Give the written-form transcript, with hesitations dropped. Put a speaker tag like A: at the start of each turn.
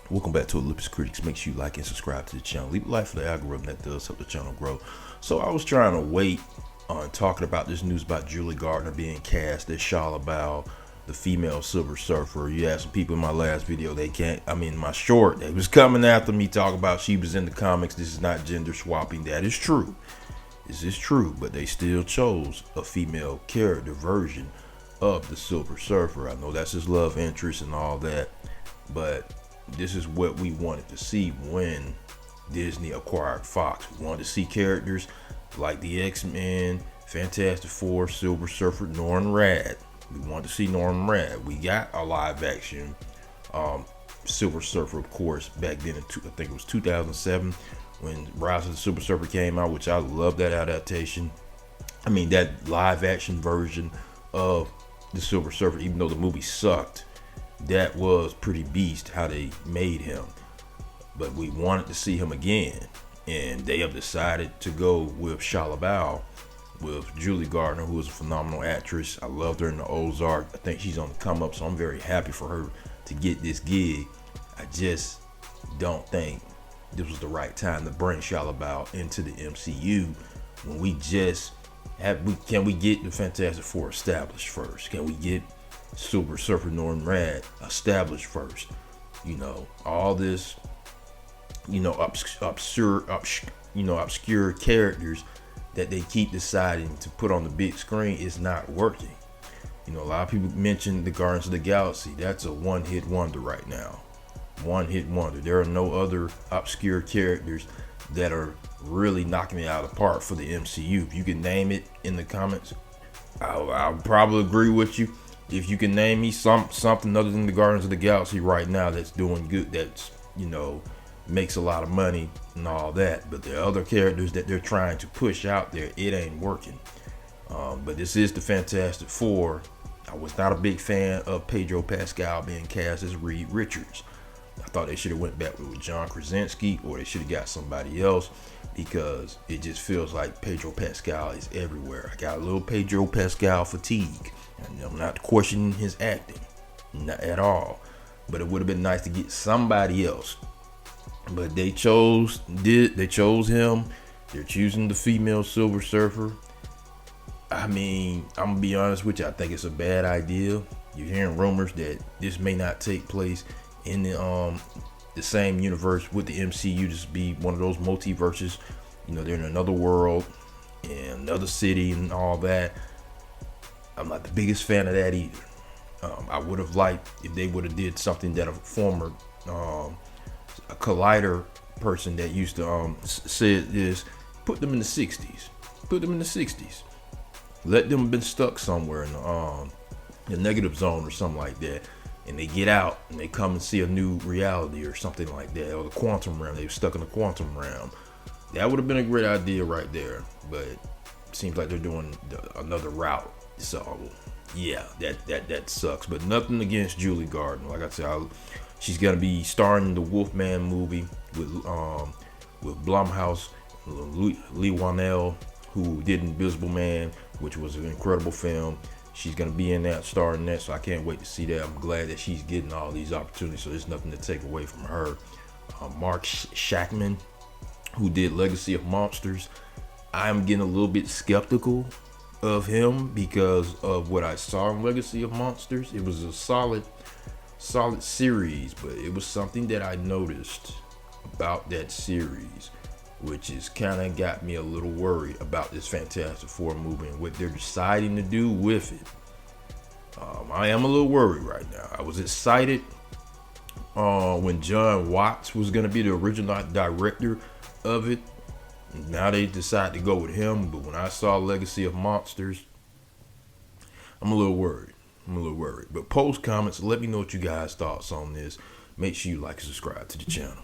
A: Welcome back to Olympus Critics. Make sure you like and subscribe to the channel. Leave a like for the algorithm, that does help the channel grow. So I was trying to wait on talking about this news about Julie Gardner being cast as Shia LaBeouf, the female Silver Surfer. You had some people in my last video, my short, they was coming after me talking about she was in the comics. This is not gender swapping. That is true. This is true, but they still chose a female character version of the Silver Surfer. I know that's his love interest and all that, but this is what we wanted to see when Disney acquired Fox. We wanted to see characters like the X-Men, Fantastic Four, Silver Surfer, Norman Rad. We wanted to see Norman Rad. We got a live action Silver Surfer, of course, back then I think it was 2007 when Rise of the Silver Surfer came out, which I love that adaptation. I mean, that live action version of the Silver Surfer, even though the movie sucked, that was pretty beast how they made him. But we wanted to see him again, and they have decided to go with Shia LaBeouf, with Julie Gardner, who is a phenomenal actress. I loved her in the Ozark. I think she's on the come up, so I'm very happy for her to get this gig. I just don't think this was the right time to bring Shia LaBeouf into the MCU when can we get the Fantastic Four established first? Can we get Silver Surfer Norman Rad established first? You know, all this, obscure characters that they keep deciding to put on the big screen is not working. You know, a lot of people mention the Guardians of the Galaxy. That's a one-hit wonder right now. One-hit wonder. There are no other obscure characters that are really knocking it out of the park for the MCU. If you can name it in the comments, I'll probably agree with you. If you can name me something other than the Guardians of the Galaxy right now that's doing good, that's, makes a lot of money and all that, but there are other characters that they're trying to push out there, it ain't working. But this is the Fantastic Four. I was not a big fan of Pedro Pascal being cast as Reed Richards. I thought they should have went back with John Krasinski, or they should have got somebody else, because it just feels like Pedro Pascal is everywhere. I got a little Pedro Pascal fatigue. And I'm not questioning his acting, not at all, but it would have been nice to get somebody else. But they chose him. They're choosing the female Silver Surfer. I mean, I'm gonna be honest with you, I think it's a bad idea. You're hearing rumors that this may not take place in the same universe with the MCU. Just be one of those multiverses. They're in another world, in another city, and all that. I'm not the biggest fan of that either. I would have liked if they would have did something that a former a Collider person that used to said this, put them in the 60s. Put them in the 60s. Let them been stuck somewhere in the negative zone or something like that, and they get out and they come and see a new reality or something like that, or the quantum realm. They were stuck in the quantum realm. That would have been a great idea right there, but it seems like they're doing another route. So yeah, that sucks. But nothing against Julie Gardner. Like I said, she's gonna be starring in the Wolfman movie with Blumhouse, Lee Whannell, who did Invisible Man, which was an incredible film. She's gonna be in that, starring in that, so I can't wait to see that. I'm glad that she's getting all these opportunities, so there's nothing to take away from her. Mark Shackman, who did Legacy of Monsters, I'm getting a little bit skeptical of him because of what I saw in Legacy of Monsters. It was a solid series, but it was something that I noticed about that series, which is kind of got me a little worried about this Fantastic Four movie and what they're deciding to do with it. I am a little worried right now. I was excited when John Watts was going to be the original director of it. Now they decide to go with him, but when I saw Legacy of Monsters, I'm a little worried. But post comments, let me know what you guys thoughts on this. Make sure you like and subscribe to the channel.